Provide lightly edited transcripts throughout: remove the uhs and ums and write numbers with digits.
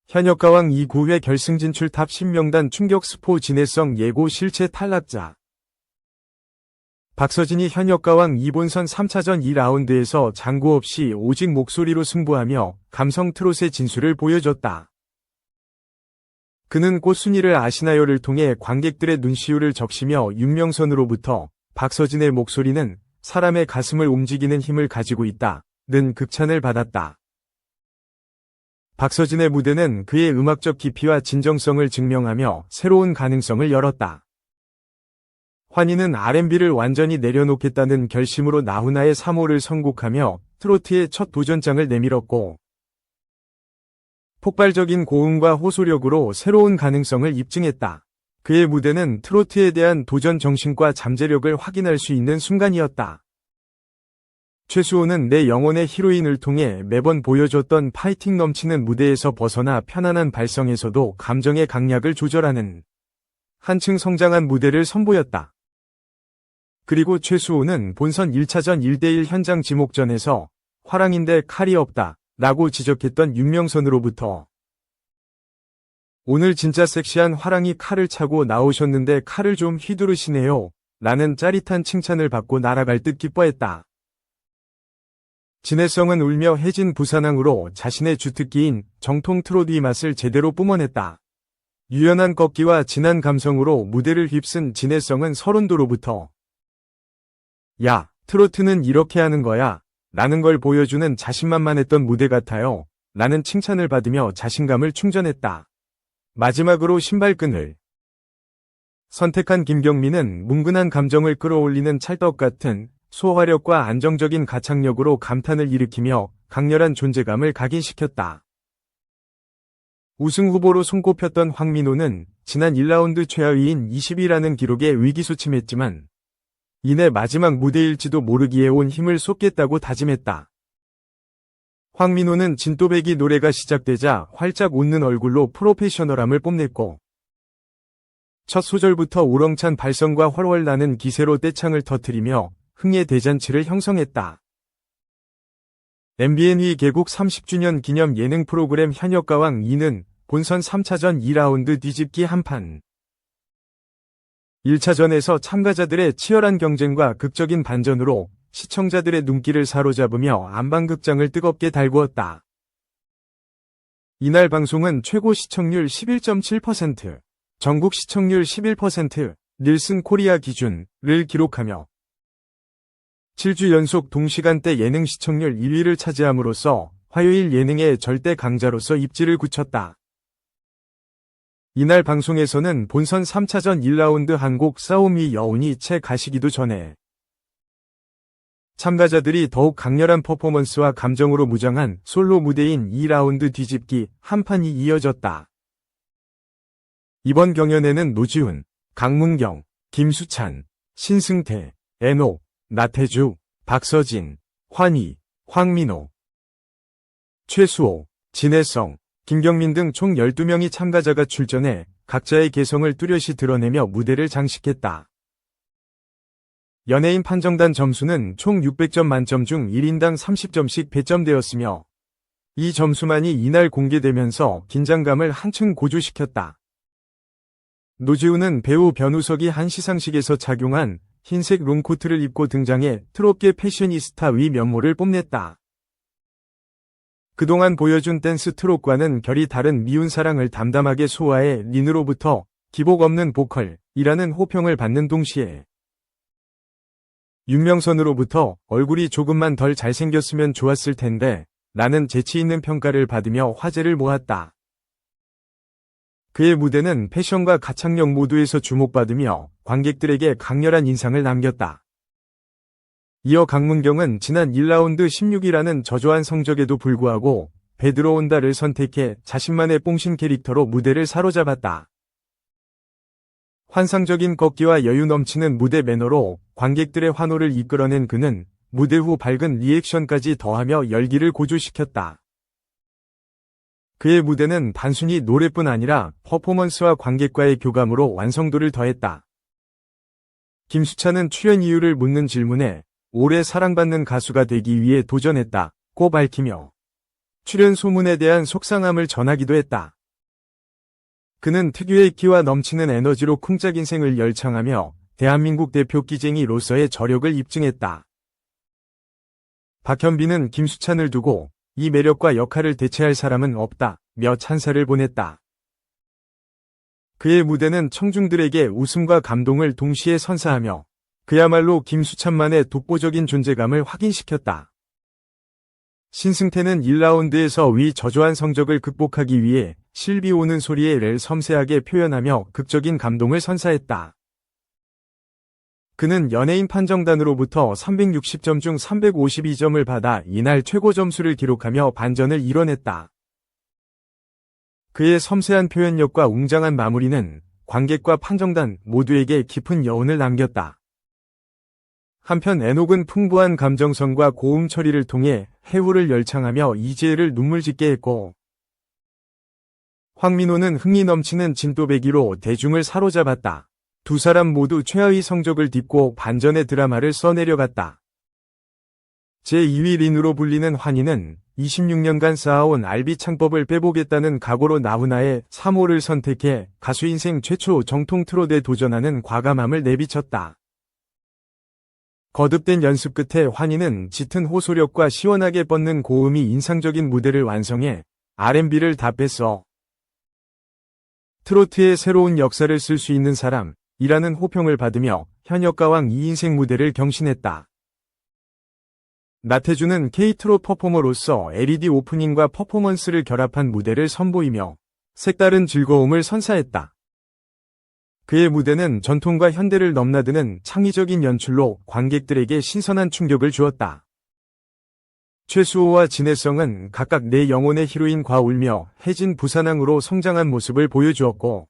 현역가왕 2-9회 결승 진출 탑 10명단 충격 스포 진해성 예고 실체 탈락자. 박서진이 현역가왕 2본선 3차전 2라운드에서 장구 없이 오직 목소리로 승부하며 감성 트롯의 진수를 보여줬다. 그는 꽃순이를 아시나요를 통해 관객들의 눈시울을 적시며 윤명선으로부터 박서진의 목소리는 사람의 가슴을 움직이는 힘을 가지고 있다는 극찬을 받았다. 박서진의 무대는 그의 음악적 깊이와 진정성을 증명하며 새로운 가능성을 열었다. 환희는 R&B를 완전히 내려놓겠다는 결심으로 나훈아의 3호를 선곡하며 트로트의 첫 도전장을 내밀었고, 폭발적인 고음과 호소력으로 새로운 가능성을 입증했다. 그의 무대는 트로트에 대한 도전 정신과 잠재력을 확인할 수 있는 순간이었다. 최수호는 내 영혼의 히로인을 통해 매번 보여줬던 파이팅 넘치는 무대에서 벗어나 편안한 발성에서도 감정의 강약을 조절하는 한층 성장한 무대를 선보였다. 그리고 최수호는 본선 1차전 1대1 현장 지목전에서 화랑인데 칼이 없다 라고 지적했던 윤명선으로부터 오늘 진짜 섹시한 화랑이 칼을 차고 나오셨는데 칼을 좀 휘두르시네요 라는 짜릿한 칭찬을 받고 날아갈 듯 기뻐했다. 진해성은 울며 해진 부산항으로 자신의 주특기인 정통 트로트의 맛을 제대로 뿜어냈다. 유연한 꺾기와 진한 감성으로 무대를 휩쓴 진해성은 서른도로부터 야, 트로트는 이렇게 하는 거야 라는 걸 보여주는 자신만만했던 무대 같아요 라는 칭찬을 받으며 자신감을 충전했다. 마지막으로 신발끈을 선택한 김경민은 뭉근한 감정을 끌어올리는 찰떡 같은 소화력과 안정적인 가창력으로 감탄을 일으키며 강렬한 존재감을 각인시켰다. 우승 후보로 손꼽혔던 황민호는 지난 1라운드 최하위인 20위라는 기록에 위기소침했지만 이내 마지막 무대일지도 모르기에 온 힘을 쏟겠다고 다짐했다. 황민호는 진또배기 노래가 시작되자 활짝 웃는 얼굴로 프로페셔널함을 뽐냈고 첫 소절부터 우렁찬 발성과 훨훨 나는 기세로 떼창을 터뜨리며 흥의 대잔치를 형성했다. MBN의 개국 30주년 기념 예능 프로그램 현역가왕 2는 본선 3차전 2라운드 뒤집기 한판. 1차전에서 참가자들의 치열한 경쟁과 극적인 반전으로 시청자들의 눈길을 사로잡으며 안방극장을 뜨겁게 달구었다. 이날 방송은 최고 시청률 11.7%, 전국 시청률 11%, 닐슨 코리아 기준을 기록하며 7주 연속 동시간대 예능 시청률 1위를 차지함으로써 화요일 예능의 절대 강자로서 입지를 굳혔다. 이날 방송에서는 본선 3차전 1라운드 한곡 싸움이 여운이 채 가시기도 전에 참가자들이 더욱 강렬한 퍼포먼스와 감정으로 무장한 솔로 무대인 2라운드 뒤집기 한판이 이어졌다. 이번 경연에는 노지훈, 강문경, 김수찬, 신승태, 애녹, 나태주, 박서진, 환희, 황민호, 최수호, 진해성, 김경민 등 총 12명의 참가자가 출전해 각자의 개성을 뚜렷이 드러내며 무대를 장식했다. 연예인 판정단 점수는 총 600점 만점 중 1인당 30점씩 배점되었으며 이 점수만이 이날 공개되면서 긴장감을 한층 고조시켰다. 노지훈은 배우 변우석이 한 시상식에서 착용한 흰색 롱코트를 입고 등장해 트롯계 패셔니스타의 면모를 뽐냈다. 그동안 보여준 댄스 트롯과는 결이 다른 미운 사랑을 담담하게 소화해 린으로부터 기복 없는 보컬이라는 호평을 받는 동시에 윤명선으로부터 얼굴이 조금만 덜 잘생겼으면 좋았을 텐데 라는 재치 있는 평가를 받으며 화제를 모았다. 그의 무대는 패션과 가창력 모두에서 주목받으며 관객들에게 강렬한 인상을 남겼다. 이어 강문경은 지난 1라운드 16위라는 저조한 성적에도 불구하고 배 들어온다를 선택해 자신만의 뽕신 캐릭터로 무대를 사로잡았다. 환상적인 걷기와 여유 넘치는 무대 매너로 관객들의 환호를 이끌어낸 그는 무대 후 밝은 리액션까지 더하며 열기를 고조시켰다. 그의 무대는 단순히 노래뿐 아니라 퍼포먼스와 관객과의 교감으로 완성도를 더했다. 김수찬은 출연 이유를 묻는 질문에 오래 사랑받는 가수가 되기 위해 도전했다고 밝히며 출연 소문에 대한 속상함을 전하기도 했다. 그는 특유의 끼와 넘치는 에너지로 쿵짝 인생을 열창하며 대한민국 대표 끼쟁이로서의 저력을 입증했다. 박현빈은 김수찬을 두고 이 매력과 역할을 대체할 사람은 없다며 찬사를 보냈다. 그의 무대는 청중들에게 웃음과 감동을 동시에 선사하며 그야말로 김수찬만의 독보적인 존재감을 확인시켰다. 신승태는 1라운드에서 위저조한 성적을 극복하기 위해 실비 오는 소리의 를 섬세하게 표현하며 극적인 감동을 선사했다. 그는 연예인 판정단으로부터 360점 중 352점을 받아 이날 최고 점수를 기록하며 반전을 이뤄냈다. 그의 섬세한 표현력과 웅장한 마무리는 관객과 판정단 모두에게 깊은 여운을 남겼다. 한편 애녹은 풍부한 감정선과 고음 처리를 통해 해후를 열창하며 이재혜를 눈물짓게 했고, 황민호는 흥이 넘치는 진또배기로 대중을 사로잡았다. 두 사람 모두 최하위 성적을 딛고 반전의 드라마를 써내려갔다. 제2위 린으로 불리는 환희는 26년간 쌓아온 알비 창법을 빼보겠다는 각오로 나훈아의 3호를 선택해 가수 인생 최초 정통 트롯에 도전하는 과감함을 내비쳤다. 거듭된 연습 끝에 환희는 짙은 호소력과 시원하게 뻗는 고음이 인상적인 무대를 완성해 R&B를 다 뺐어. 트로트의 새로운 역사를 쓸 수 있는 사람 이라는 호평을 받으며 현역가왕 2인생 무대를 경신했다. 나태주는 K-트롯 퍼포머로서 LED 오프닝과 퍼포먼스를 결합한 무대를 선보이며 색다른 즐거움을 선사했다. 그의 무대는 전통과 현대를 넘나드는 창의적인 연출로 관객들에게 신선한 충격을 주었다. 최수호와 진혜성은 각각 내 영혼의 히로인과 울며 해진 부산항으로 성장한 모습을 보여주었고,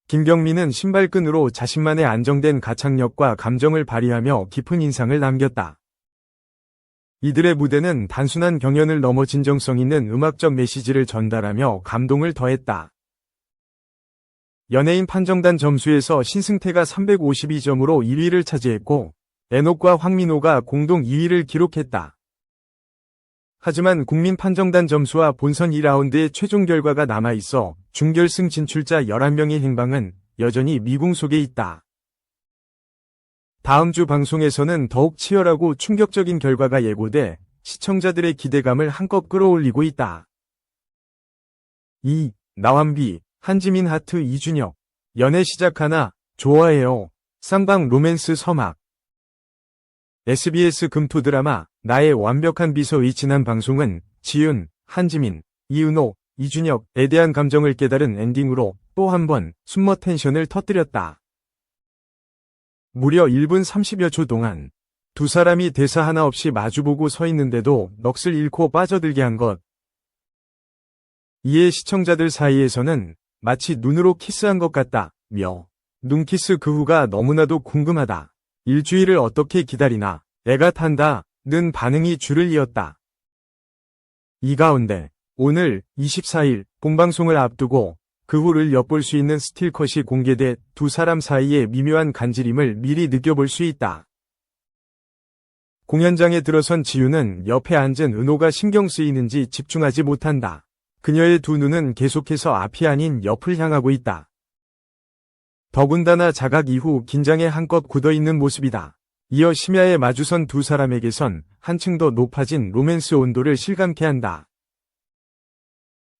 김경민은 신발끈으로 자신만의 안정된 가창력과 감정을 발휘하며 깊은 인상을 남겼다. 이들의 무대는 단순한 경연을 넘어 진정성 있는 음악적 메시지를 전달하며 감동을 더했다. 연예인 판정단 점수에서 신승태가 352점으로 1위를 차지했고, 애녹과 황민호가 공동 2위를 기록했다. 하지만 국민 판정단 점수와 본선 2라운드의 최종 결과가 남아있어 준결승 진출자 11명의 행방은 여전히 미궁 속에 있다. 다음 주 방송에서는 더욱 치열하고 충격적인 결과가 예고돼 시청자들의 기대감을 한껏 끌어올리고 있다. 2. 나완비, 한지민 하트 이준혁. 연애 시작하나? 좋아해요. 쌍방 로맨스 서막. SBS 금토 드라마 나의 완벽한 비서의 지난 방송은 지윤, 한지민, 이은호, 이준혁에 대한 감정을 깨달은 엔딩으로 또 한 번 숨머 텐션을 터뜨렸다. 무려 1분 30여 초 동안 두 사람이 대사 하나 없이 마주보고 서 있는데도 넋을 잃고 빠져들게 한 것. 이에 시청자들 사이에서는 마치 눈으로 키스한 것 같다며 눈키스 그 후가 너무나도 궁금하다. 일주일을 어떻게 기다리나 애가 탄다는 반응이 줄을 이었다. 이 가운데 오늘 24일 본방송을 앞두고 그 후를 엿볼 수 있는 스틸컷이 공개돼 두 사람 사이의 미묘한 간지림을 미리 느껴볼 수 있다. 공연장에 들어선 지유는 옆에 앉은 은호가 신경 쓰이는지 집중하지 못한다. 그녀의 두 눈은 계속해서 앞이 아닌 옆을 향하고 있다. 더군다나 자각 이후 긴장에 한껏 굳어있는 모습이다. 이어 심야에 마주선 두 사람에게선 한층 더 높아진 로맨스 온도를 실감케 한다.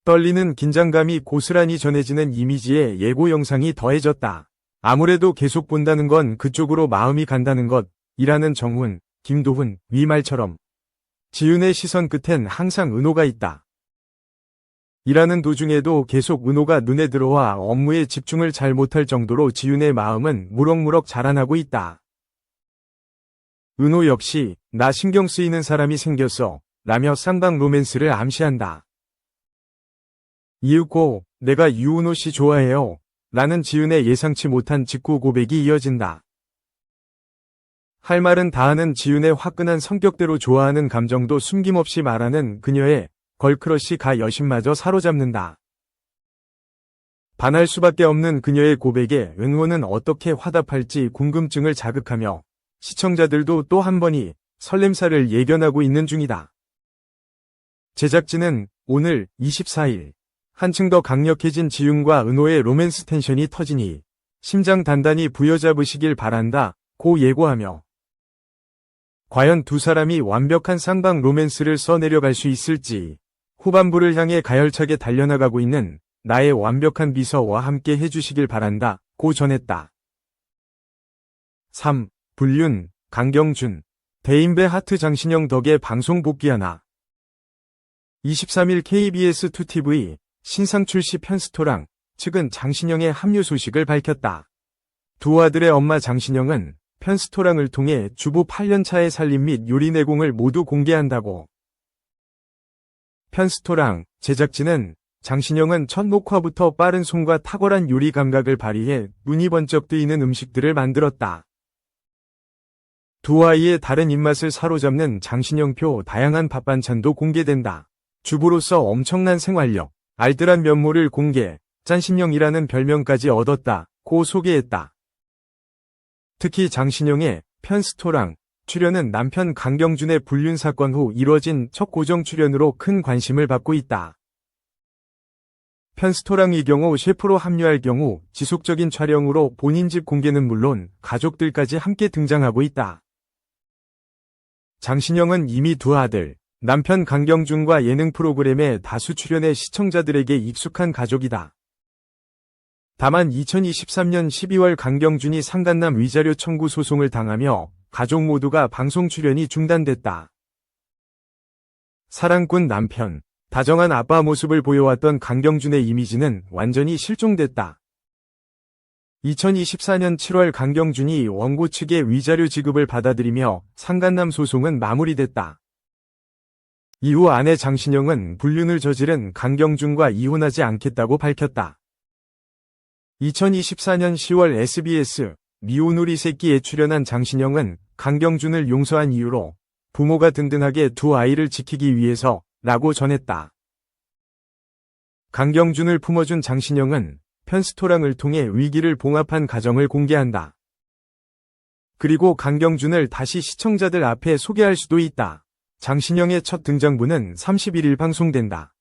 떨리는 긴장감이 고스란히 전해지는 이미지에 예고 영상이 더해졌다. 아무래도 계속 본다는 건 그쪽으로 마음이 간다는 것이라는 정훈, 김도훈, 위말처럼 지윤의 시선 끝엔 항상 은호가 있다. 일하는 도중에도 계속 은호가 눈에 들어와 업무에 집중을 잘 못할 정도로 지윤의 마음은 무럭무럭 자라나고 있다. 은호 역시 나 신경 쓰이는 사람이 생겼어 라며 쌍방 로맨스를 암시한다. 이윽고 내가 유은호 씨 좋아해요 라는 지윤의 예상치 못한 직구 고백이 이어진다. 할 말은 다 하는 지윤의 화끈한 성격대로 좋아하는 감정도 숨김없이 말하는 그녀의 걸크러쉬 가 여신마저 사로잡는다. 반할 수밖에 없는 그녀의 고백에 은호는 어떻게 화답할지 궁금증을 자극하며 시청자들도 또 한 번이 설렘살을 예견하고 있는 중이다. 제작진은 오늘 24일 한층 더 강력해진 지윤과 은호의 로맨스 텐션이 터지니 심장 단단히 부여잡으시길 바란다 고 예고하며 과연 두 사람이 완벽한 쌍방 로맨스를 써내려갈 수 있을지 후반부를 향해 가열차게 달려나가고 있는 나의 완벽한 비서와 함께 해주시길 바란다 고 전했다. 3. 불륜, 강경준, 대인배 하트 장신영 덕에 방송 복귀하나. 23일 KBS 2TV 신상 출시 편스토랑 측은 장신영의 합류 소식을 밝혔다. 두 아들의 엄마 장신영은 편스토랑을 통해 주부 8년차의 살림 및 요리 내공을 모두 공개한다고. 편스토랑 제작진은 장신영은 첫 녹화부터 빠른 손과 탁월한 요리 감각을 발휘해 눈이 번쩍 뜨이는 음식들을 만들었다. 두 아이의 다른 입맛을 사로잡는 장신영표 다양한 밥반찬도 공개된다. 주부로서 엄청난 생활력, 알뜰한 면모를 공개, 짠신영이라는 별명까지 얻었다 고 소개했다. 특히 장신영의 편스토랑 출연은 남편 강경준의 불륜 사건 후 이뤄진 첫 고정 출연으로 큰 관심을 받고 있다. 편스토랑의 경우 셰프로 합류할 경우 지속적인 촬영으로 본인 집 공개는 물론 가족들까지 함께 등장하고 있다. 장신영은 이미 두 아들, 남편 강경준과 예능 프로그램에 다수 출연해 시청자들에게 익숙한 가족이다. 다만 2023년 12월 강경준이 상간남 위자료 청구 소송을 당하며 가족 모두가 방송 출연이 중단됐다. 사랑꾼 남편, 다정한 아빠 모습을 보여왔던 강경준의 이미지는 완전히 실종됐다. 2024년 7월 강경준이 원고 측의 위자료 지급을 받아들이며 상간남 소송은 마무리됐다. 이후 아내 장신영은 불륜을 저지른 강경준과 이혼하지 않겠다고 밝혔다. 2024년 10월 SBS 미혼 우리 새끼에 출연한 장신영은 강경준을 용서한 이유로 부모가 든든하게 두 아이를 지키기 위해서 라고 전했다. 강경준을 품어준 장신영은 편스토랑을 통해 위기를 봉합한 가정을 공개한다. 그리고 강경준을 다시 시청자들 앞에 소개할 수도 있다. 장신영의 첫 등장부는 31일 방송된다.